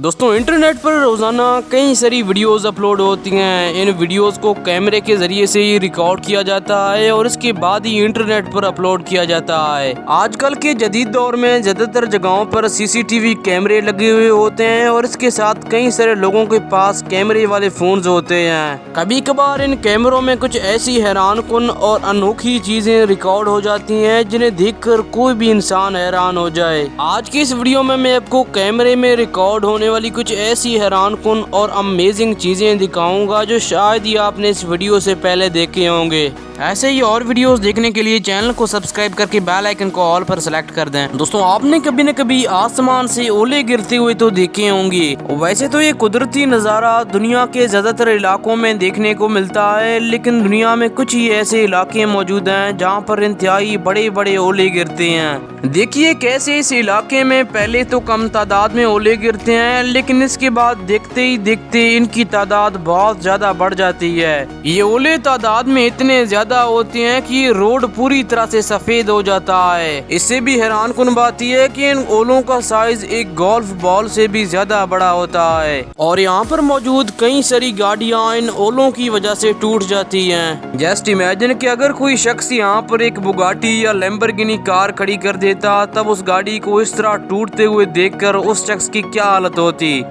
दोस्तों इंटरनेट पर रोज़ाना कई सारी वीडियोस अपलोड होती हैं। इन वीडियोस को कैमरे के ज़रिए से ही रिकॉर्ड किया जाता है और इसके बाद ही इंटरनेट पर अपलोड किया जाता है। आजकल के जदीद दौर में ज़्यादातर जगहों पर सीसीटीवी कैमरे लगे हुए होते हैं और इसके साथ कई सारे लोगों के पास कैमरे वाले फ़ोन्स होते हैं। कभी कभार इन कैमरों में कुछ ऐसी हैरानकुन और अनोखी चीज़ें रिकॉर्ड हो जाती हैं जिन्हें देखकर कोई भी इंसान हैरान हो जाए। आज की इस वीडियो में मैं आपको कैमरे में रिकॉर्ड होने वाली कुछ ऐसी हैरानकुन और अमेजिंग चीजें दिखाऊंगा जो शायद ही आपने इस वीडियो से पहले देखे होंगे। ऐसे ही और वीडियोस देखने के लिए चैनल को सब्सक्राइब करके बेल आइकन को ऑल पर सेलेक्ट कर दें। दोस्तों आपने कभी न कभी आसमान से ओले गिरते हुए तो देखे होंगे। वैसे तो ये कुदरती नज़ारा दुनिया के ज्यादातर इलाकों में देखने को मिलता है, लेकिन दुनिया में कुछ ही ऐसे इलाके मौजूद हैं जहाँ पर इंतहाई बड़े बड़े ओले गिरते हैं। देखिए कैसे इस इलाके में पहले तो कम तादाद में ओले गिरते हैं, लेकिन इसके बाद देखते ही देखते इनकी तादाद बहुत ज्यादा बढ़ जाती है। ये ओले तादाद में इतने ज्यादा होती हैं कि रोड पूरी तरह से सफेद हो जाता है। इससे भी हैरानकुन बात यह है कि इन ओलों का साइज एक गोल्फ बॉल से भी ज्यादा बड़ा होता है और यहाँ पर मौजूद कई सारी गाड़ियाँ इन ओलों की वजह से टूट जाती हैं। जस्ट इमेजिन कि अगर कोई शख्स यहाँ पर एक बुगाटी या लैम्बोर्गिनी कार खड़ी कर देता, तब उस गाड़ी को इस तरह टूटते हुए देखकर उस शख्स की क्या हालत होती।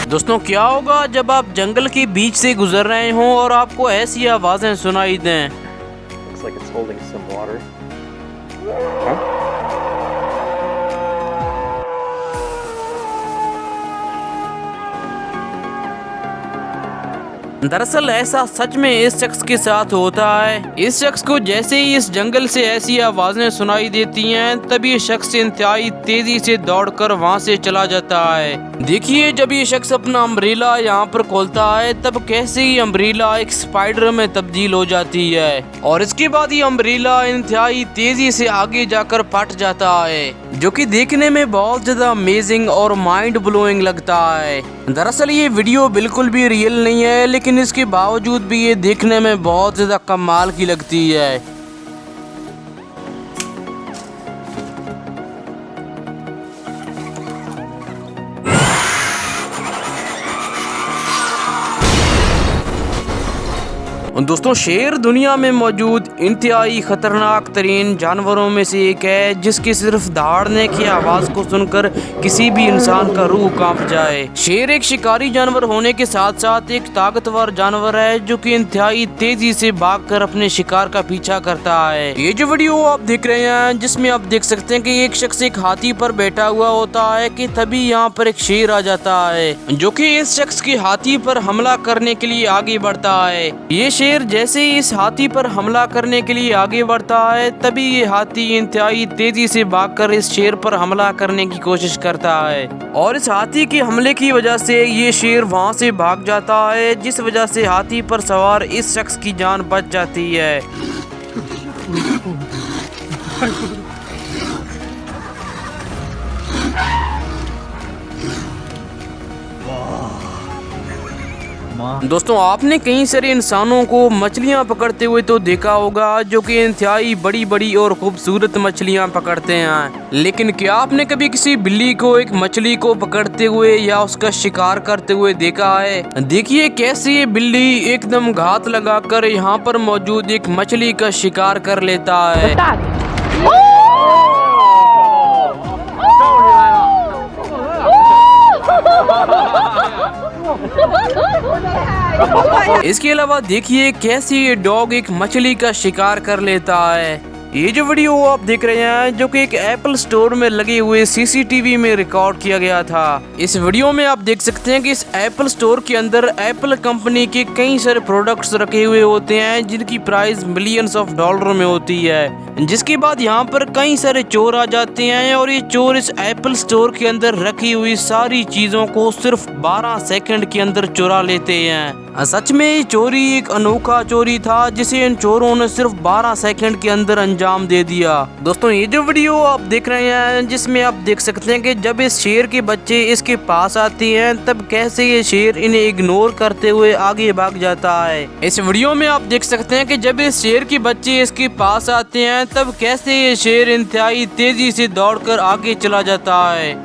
दोस्तों क्या होगा जब आप जंगल के बीच से गुजर रहे हों और आपको ऐसी आवाजें सुनाई दें। Looks like it's holding some water. दरअसल ऐसा सच में इस शख्स के साथ होता है। इस शख्स को जैसे ही इस जंगल से ऐसी आवाजें सुनाई देती हैं, तभी ये शख्स इंतहाई तेजी से दौड़कर वहां से चला जाता है। देखिए जब ये शख्स अपना अम्ब्रेला यहाँ पर खोलता है, तब कैसे ही अम्ब्रेला एक स्पाइडर में तब्दील हो जाती है और इसके बाद ये अम्ब्रेला इंतहाई तेजी से आगे जाकर फट जाता है, जो कि देखने में बहुत ज्यादा अमेजिंग और माइंड ब्लोइंग लगता है। दरअसल ये वीडियो बिल्कुल भी रियल नहीं है, लेकिन इसके बावजूद भी ये देखने में बहुत ज्यादा कमाल की लगती है। दोस्तों शेर दुनिया में मौजूद इंतहाई खतरनाक तरीन जानवरों में से एक है, जिसकी सिर्फ दहाड़ने की आवाज को सुनकर किसी भी इंसान का रूह कांप जाए। शेर एक शिकारी जानवर होने के साथ साथ एक ताकतवर जानवर है जो कि इंतहाई तेजी से भागकर अपने शिकार का पीछा करता है। ये जो वीडियो आप देख रहे हैं, जिसमें आप देख सकते हैं कि एक शख्स एक हाथी पर बैठा हुआ होता है कि तभी यहाँ पर एक शेर आ जाता है, जो कि इस शख्स की हाथी पर हमला करने के लिए आगे बढ़ता है। ये शेर जैसे ही इस हाथी पर हमला करने के लिए आगे बढ़ता है, तभी ये हाथी इंतहाई तेजी से भागकर इस शेर पर हमला करने की कोशिश करता है और इस हाथी के हमले की वजह से ये शेर वहां से भाग जाता है, जिस वजह से हाथी पर सवार इस शख्स की जान बच जाती है। दोस्तों आपने कई सारे इंसानों को मछलियां पकड़ते हुए तो देखा होगा, जो कि इंतहाई बड़ी बड़ी और खूबसूरत मछलियां पकड़ते हैं, लेकिन क्या आपने कभी किसी बिल्ली को एक मछली को पकड़ते हुए या उसका शिकार करते हुए देखा है। देखिए कैसे ये बिल्ली एकदम घात लगाकर यहाँ पर मौजूद एक मछली का शिकार कर लेता है। इसके अलावा देखिए कैसे ये डॉग एक मछली का शिकार कर लेता है। ये जो वीडियो आप देख रहे हैं, जो कि एक एप्पल स्टोर में लगे हुए सीसीटीवी में रिकॉर्ड किया गया था। इस वीडियो में आप देख सकते हैं कि इस एप्पल स्टोर के अंदर एप्पल कंपनी के कई सारे प्रोडक्ट्स रखे हुए होते हैं, जिनकी प्राइस मिलियंस ऑफ डॉलर में होती है। जिसके बाद यहाँ पर कई सारे चोर आ जाते हैं और ये चोर इस एप्पल स्टोर के अंदर रखी हुई सारी चीजों को सिर्फ 12 सेकंड के अंदर चुरा लेते हैं। सच में ये चोरी एक अनोखा चोरी था, जिसे इन चोरों ने सिर्फ 12 सेकंड के अंदर अंजाम दे दिया। दोस्तों ये जो वीडियो आप देख रहे हैं जिसमें आप देख सकते हैं कि जब इस शेर के बच्चे इसके पास आते हैं तब कैसे ये शेर इन्हें इग्नोर करते हुए आगे भाग जाता है। इस वीडियो में आप देख सकते हैं कि जब इस शेर के बच्चे इसके पास आते हैं तब कैसे ये शेर इंतहाई तेजी से दौड़कर आगे चला जाता है।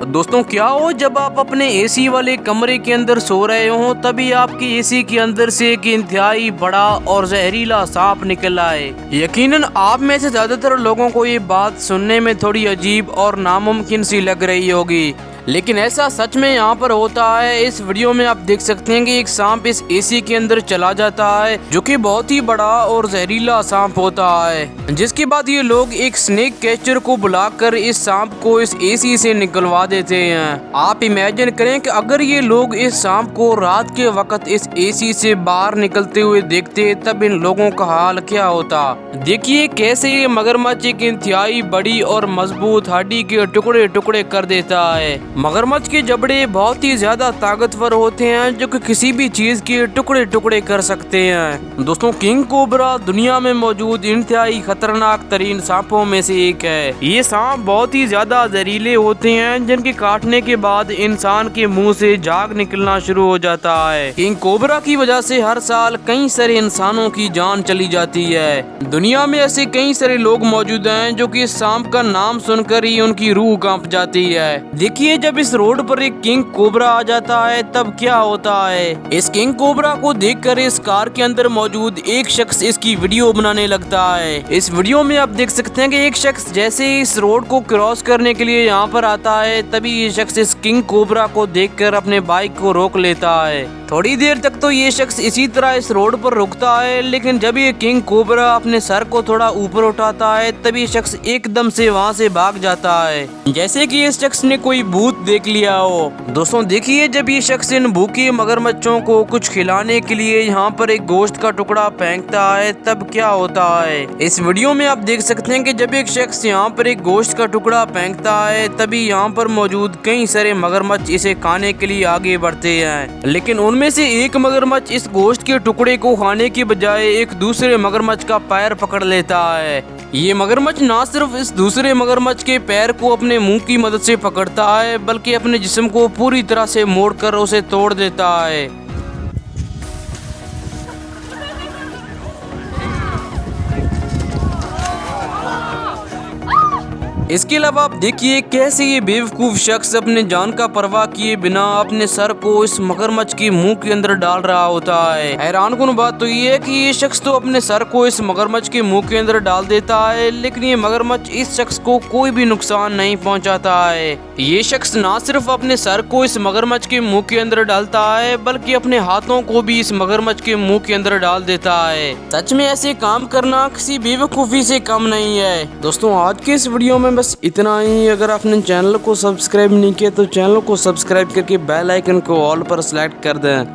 दोस्तों क्या हो जब आप अपने एसी वाले कमरे के अंदर सो रहे हो तभी आपकी एसी के अंदर से एक इंतहाई बड़ा और जहरीला सांप निकल आए। यकीनन आप में से ज्यादातर लोगों को ये बात सुनने में थोड़ी अजीब और नामुमकिन सी लग रही होगी, लेकिन ऐसा सच में यहाँ पर होता है। इस वीडियो में आप देख सकते हैं कि एक सांप इस एसी के अंदर चला जाता है जो कि बहुत ही बड़ा और जहरीला सांप होता है, जिसके बाद ये लोग एक स्नेक कैचर को बुलाकर इस सांप को इस एसी से निकलवा देते हैं। आप इमेजिन करें कि अगर ये लोग इस सांप को रात के वक्त इस एसी से बाहर निकलते हुए देखते तब इन लोगों का हाल क्या होता। देखिए कैसे ये मगरमच्छ एक इंतहाई बड़ी और मजबूत हड्डी के टुकड़े टुकड़े कर देता है। मगरमच्छ के जबड़े बहुत ही ज्यादा ताकतवर होते हैं जो कि किसी भी चीज के टुकड़े टुकड़े कर सकते हैं। दोस्तों किंग कोबरा दुनिया में मौजूद इंतहाई खतरनाक तरीन सांपों में से एक है। ये सांप बहुत ही ज्यादा जहरीले होते हैं जिनके काटने के बाद इंसान के मुंह से झाग निकलना शुरू हो जाता है। किंग कोबरा की वजह से हर साल कई सारे इंसानों की जान चली जाती है। दुनिया में ऐसे कई सारे लोग मौजूद हैं जो कि इस सांप का नाम सुनकर ही उनकी रूह कांप जाती है। देखिए जब इस रोड पर एक किंग कोबरा आ जाता है तब क्या होता है। इस किंग कोबरा को देखकर इस कार के अंदर मौजूद एक शख्स इसकी वीडियो बनाने लगता है। इस वीडियो में आप देख सकते हैं कि एक शख्स जैसे ही इस रोड को क्रॉस करने के लिए यहाँ पर आता है तभी ये शख्स इस किंग कोबरा को देखकर अपने बाइक को रोक लेता है। थोड़ी देर तक तो ये शख्स इसी तरह इस रोड पर रुकता है, लेकिन जब ये किंग कोबरा अपने सर को थोड़ा ऊपर उठाता है तभी शख्स एकदम से वहाँ से भाग जाता है, जैसे कि इस शख्स ने कोई भूत देख लिया हो। दोस्तों देखिए जब ये शख्स इन भूखे मगरमच्छों को कुछ खिलाने के लिए यहाँ पर एक गोश्त का टुकड़ा फेंकता है तब क्या होता है। इस वीडियो में आप देख सकते हैं कि जब एक शख्स यहाँ पर एक गोश्त का टुकड़ा फेंकता है तभी यहाँ पर मौजूद कई सारे मगरमच्छ इसे खाने के लिए आगे बढ़ते हैं, लेकिन उनमें से एक मगरमच्छ इस गोश्त के टुकड़े को खाने के बजाय एक दूसरे मगरमच्छ का पैर पकड़ लेता है। ये मगरमच्छ ना सिर्फ इस दूसरे मगरमच्छ के पैर को अपने मुंह की मदद से पकड़ता है बल्कि अपने जिस्म को पूरी तरह से मोड़कर उसे तोड़ देता है। इसके अलावा आप देखिए कैसे ये बेवकूफ शख्स अपने जान का परवाह किए बिना अपने सर को इस मगरमच्छ के मुंह के अंदर डाल रहा होता है। हैरानकुन बात तो ये है कि ये शख्स तो अपने सर को इस मगरमच्छ के मुंह के अंदर डाल देता है, लेकिन ये मगरमच्छ इस शख्स को कोई भी नुकसान नहीं पहुंचाता है। ये शख्स ना सिर्फ अपने सर को इस मगरमच्छ के मुंह के अंदर डालता है बल्कि अपने हाथों को भी इस मगरमच्छ के मुंह के अंदर डाल देता है। सच में ऐसे काम करना किसी बेवकूफी से कम नहीं है। दोस्तों आज के इस वीडियो में बस इतना ही। अगर आपने चैनल को सब्सक्राइब नहीं किया तो चैनल को सब्सक्राइब करके बेल आइकन को ऑल पर सेलेक्ट कर दें।